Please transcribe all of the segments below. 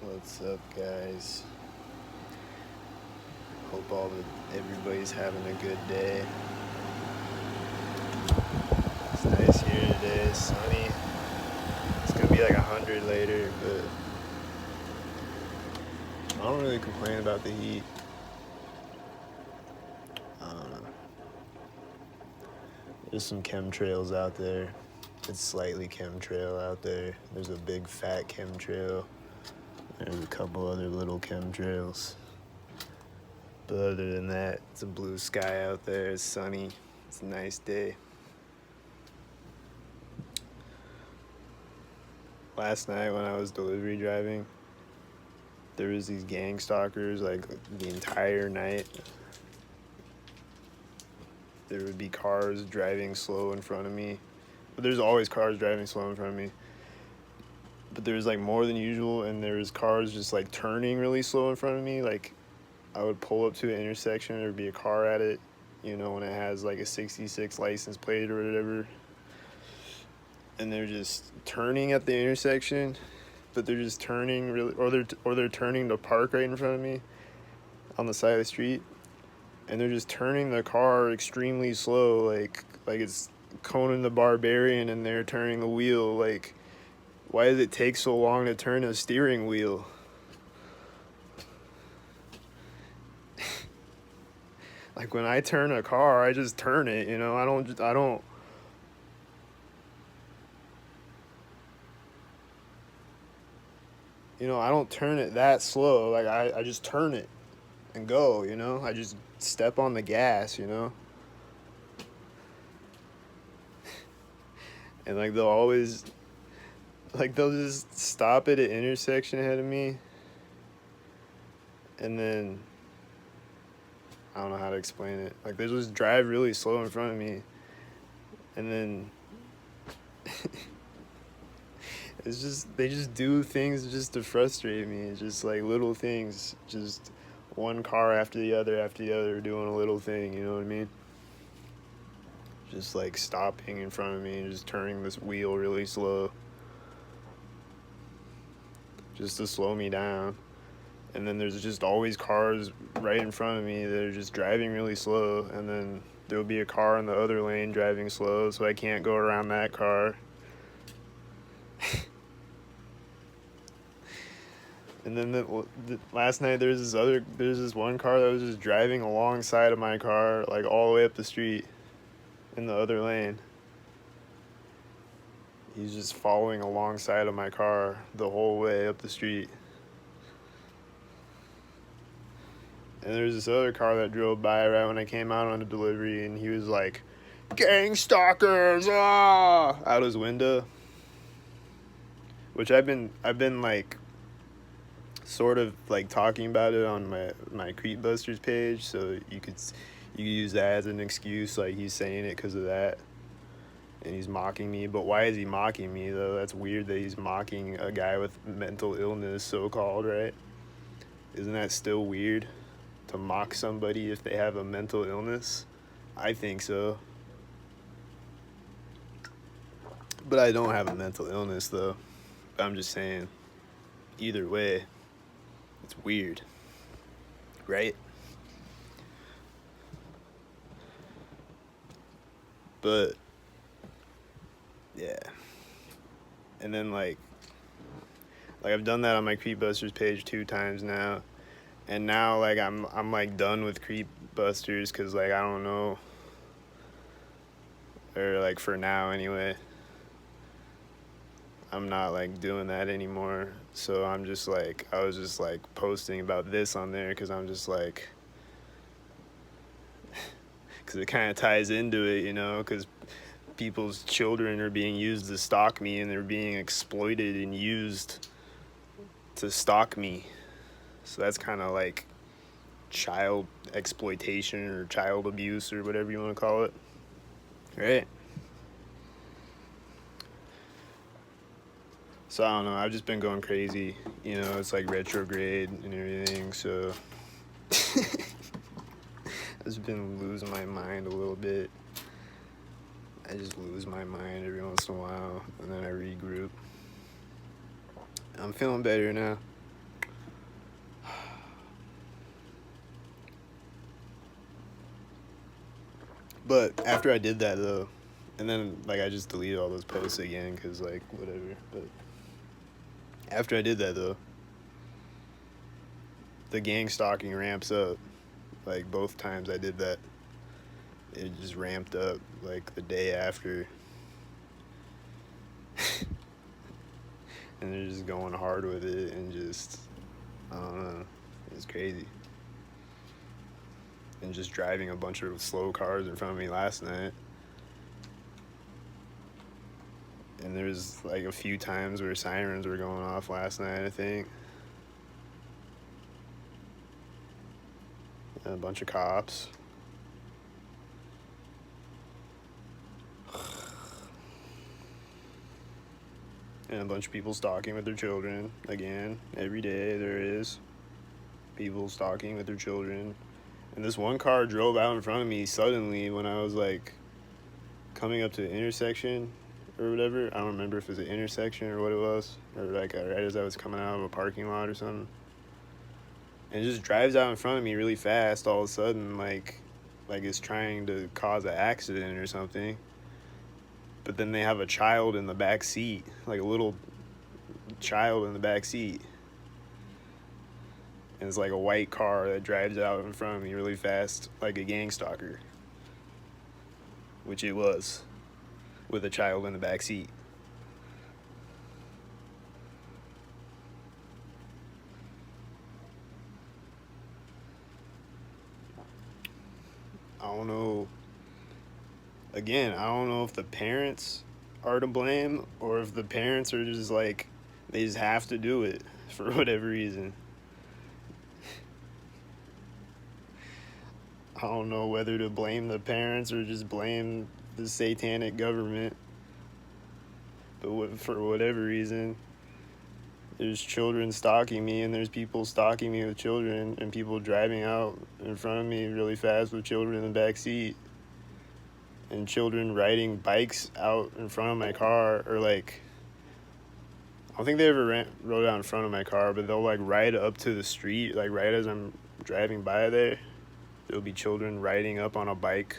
What's up, guys? Hope everybody's having a good day. It's nice here today. It's sunny. It's gonna be like 100 later, but I don't really complain about the heat. I don't know. There's some chemtrails out there. It's slightly chemtrail out there. There's a big fat chemtrail. There's a couple other little chemtrails. But other than that, it's a blue sky out there. It's sunny. It's a nice day. Last night when I was delivery driving, there was these gang stalkers like the entire night. There would be cars driving slow in front of me. But there's always cars driving slow in front of me. But there's like more than usual, and there was cars just like turning really slow in front of me. Like I would pull up to an intersection, there'd be a car at it, when it has like a 66 license plate or whatever. And they're just turning at the intersection, but they're just turning really, or they're turning to park right in front of me on the side of the street, and they're just turning the car extremely slow, like it's Conan the Barbarian, and they're turning the wheel. Like, why does it take so long to turn a steering wheel? Like when I turn a car, I just turn it. I don't turn it that slow. Like I just turn it and go, I just step on the gas, and like they'll just stop at an intersection ahead of me, and then I don't know how to explain it. Like they just drive really slow in front of me, and then they just do things just to frustrate me. It's just like little things, just one car after the other doing a little thing, you know what I mean? Just like stopping in front of me and just turning this wheel really slow just to slow me down. And then there's just always cars right in front of me that are just driving really slow, and then there'll be a car in the other lane driving slow, so I can't go around that car. And then last night there's this one car that was just driving alongside of my car, like all the way up the street in the other lane. He's just following alongside of my car the whole way up the street. And there's this other car that drove by right when I came out on the delivery, and he was like, "Gangstalkers, ah!" out his window. Which I've been like sort of like talking about it on my Creepbusters page, so you could use that as an excuse, like he's saying it because of that, and he's mocking me. But why is he mocking me though? That's weird that he's mocking a guy with mental illness, so-called, right? Isn't that still weird to mock somebody if they have a mental illness? I think so. But I don't have a mental illness though. I'm just saying, either way, it's weird, right? But yeah. And then like I've done that on my Creepbusters page 2 times now. And now like I'm like done with Creepbusters cuz like I don't know, or like for now anyway. I'm not like doing that anymore. So I was just like posting about this on there cuz I'm just like cuz it kind of ties into it, cuz people's children are being used to stalk me, and they're being exploited and used to stalk me. So that's kind of like child exploitation or child abuse or whatever you want to call it, right? So I don't know, I've just been going crazy, it's like retrograde and everything, so I've just been losing my mind a little bit. I just lose my mind every once in a while, and then I regroup. I'm feeling better now. But after I did that though, and then like I just deleted all those posts again because like whatever. But after I did that though, the gang stalking ramps up. Like both times I did that, it just ramped up. Like the day after, and they're just going hard with it and just I don't know. It's crazy. And just driving a bunch of slow cars in front of me last night. And there's like a few times where sirens were going off last night, I think. And a bunch of cops. And a bunch of people stalking with their children. Again, every day there is people stalking with their children. And this one car drove out in front of me suddenly when I was like coming up to the intersection or whatever. I don't remember if it was an intersection or what it was, or like right as I was coming out of a parking lot or something. And it just drives out in front of me really fast all of a sudden, like it's trying to cause an accident or something. But then they have a child in the back seat, like a little child in the back seat. And it's like a white car that drives out in front of me really fast, like a gang stalker. Which it was, with a child in the back seat. I don't know. Again, I don't know if the parents are to blame or if the parents are just like, they just have to do it for whatever reason. I don't know whether to blame the parents or just blame the satanic government. But for whatever reason, there's children stalking me, and there's people stalking me with children, and people driving out in front of me really fast with children in the back seat, and children riding bikes out in front of my car, or like, I don't think they ever rode out in front of my car, but they'll like ride up to the street, like right as I'm driving by there. There'll be children riding up on a bike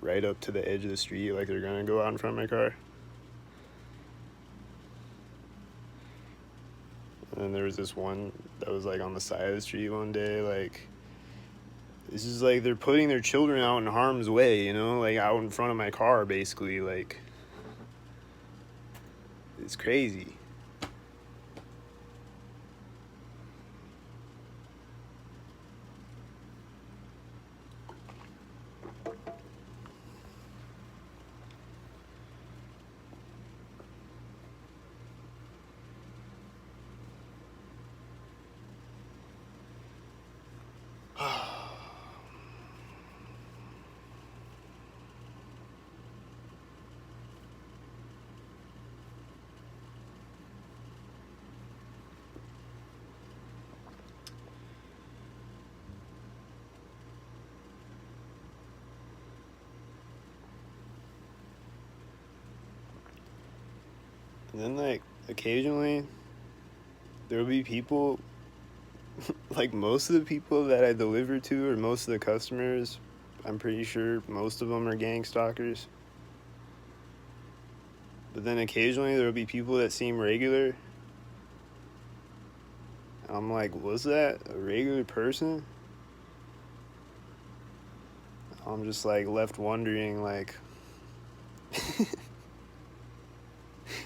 right up to the edge of the street, like they're gonna go out in front of my car. And then there was this one that was like on the side of the street one day, like, this is like they're putting their children out in harm's way, you know, like out in front of my car, basically. Like, it's crazy. And then, like, occasionally, there'll be people, like, most of the people that I deliver to, or most of the customers, I'm pretty sure most of them are gang stalkers. But then occasionally, there'll be people that seem regular. I'm like, was that a regular person? I'm just, like, left wondering, like,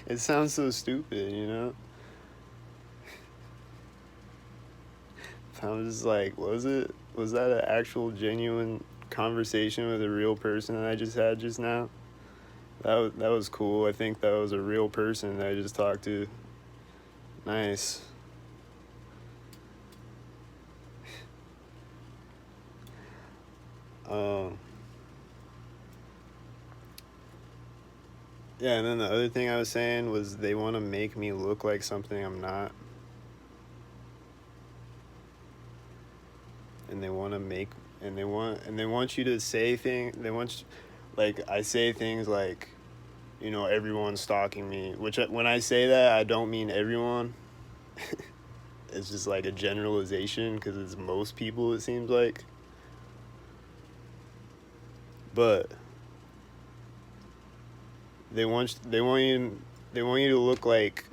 it sounds so stupid, you know? I'm just like, was that an actual genuine conversation with a real person that I just had just now? That was cool. I think that was a real person that I just talked to. Nice. Yeah, and then the other thing I was saying was they want to make me look like something I'm not. And they want to make, and they want you to say things, like, I say things like, you know, everyone's stalking me, which when I say that, I don't mean everyone. It's just like a generalization because it's most people, it seems like. but they want you to look like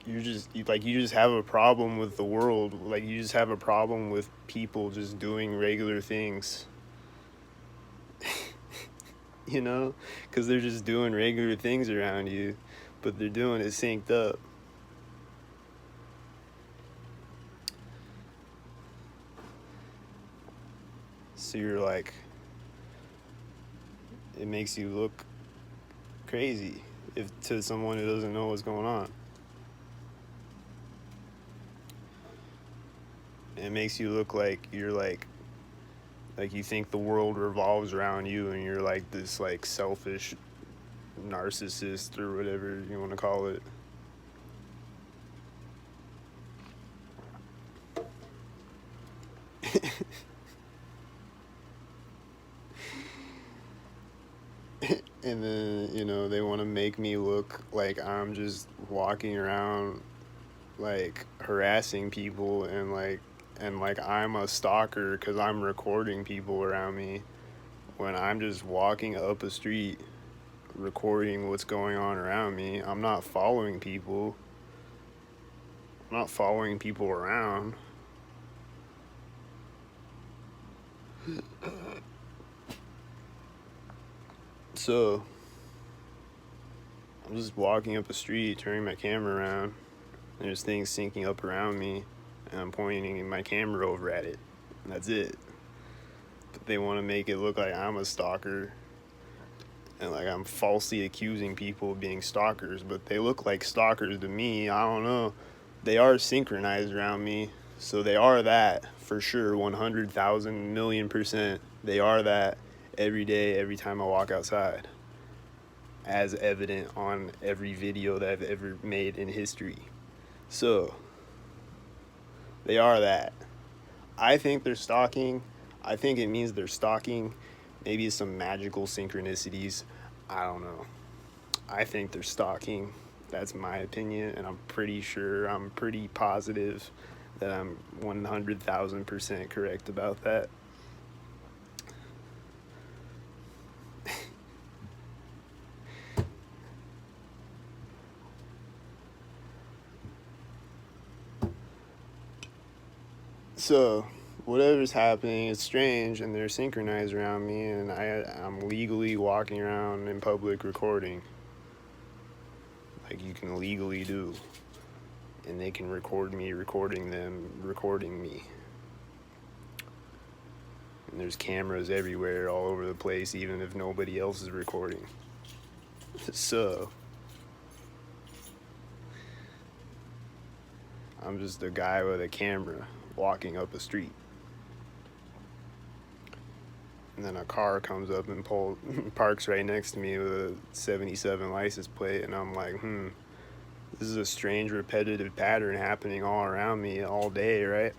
you just have a problem with the world, like you just have a problem with people just doing regular things. You know, because they're just doing regular things around you, but they're doing it synced up. So you're like, it makes you look crazy if to someone who doesn't know what's going on. It makes you look like you're like you think the world revolves around you, and you're like this like selfish narcissist or whatever you want to call it. And then, they want to make me look like I'm just walking around like harassing people, and like I'm a stalker because I'm recording people around me, when I'm just walking up a street recording what's going on around me. I'm not following people. I'm not following people around. So I'm just walking up a street, turning my camera around, and there's things syncing up around me, and I'm pointing my camera over at it. And that's it. But they want to make it look like I'm a stalker, and like I'm falsely accusing people of being stalkers, but they look like stalkers to me. I don't know. They are synchronized around me, so they are that for sure. 100,000 million %. They are that every day, every time I walk outside, as evident on every video that I've ever made in history. So they are that. I think they're stalking. I think it means they're stalking. Maybe it's some magical synchronicities. I don't know. I think they're stalking. That's my opinion, and I'm pretty positive that I'm 100,000% correct about that. So, whatever's happening, it's strange, and they're synchronized around me, and I'm legally walking around in public recording, like you can legally do, and they can record me recording them recording me. And there's cameras everywhere, all over the place, even if nobody else is recording. So, I'm just a guy with a camera walking up a street. And then a car comes up and parks right next to me with a 77 license plate, and I'm like, this is a strange repetitive pattern happening all around me all day, right?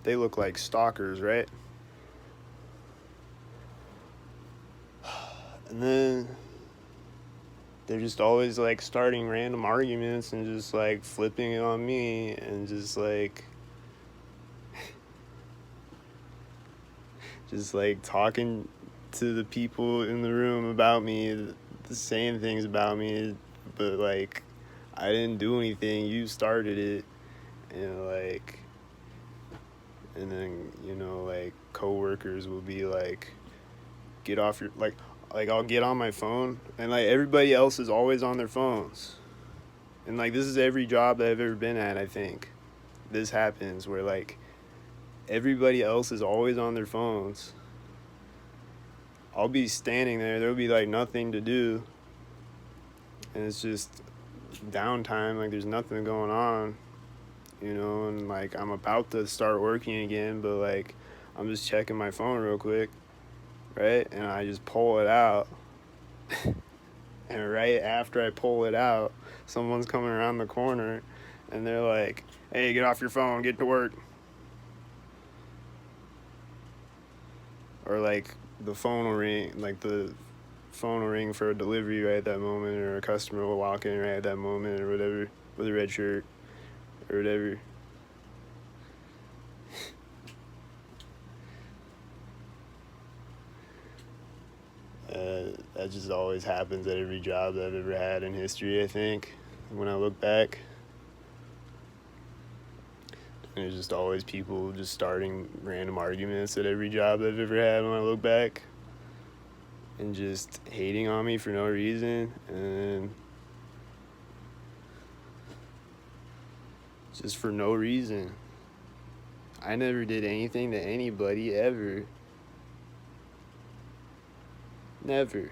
They look like stalkers, right? And then they're just always like starting random arguments and just like flipping it on me, and just like talking to the people in the room about me, saying things about me, but like I didn't do anything. You started it. And like, and then like coworkers will be like, get off your like I'll get on my phone, and like everybody else is always on their phones. And like this is every job that I've ever been at. I think this happens where like everybody else is always on their phones. I'll be standing there'll be like nothing to do, and it's just downtime, like there's nothing going on, and like I'm about to start working again, but like I'm just checking my phone real quick, right? And I just pull it out. And right after I pull it out, someone's coming around the corner, and they're like, hey, get off your phone, get to work. Or like the phone will ring for a delivery right at that moment, or a customer will walk in right at that moment, or whatever, with a red shirt or whatever. that just always happens at every job that I've ever had in history, I think, when I look back. And there's just always people just starting random arguments at every job I've ever had when I look back. And just hating on me for no reason. And just for no reason. I never did anything to anybody ever. Never.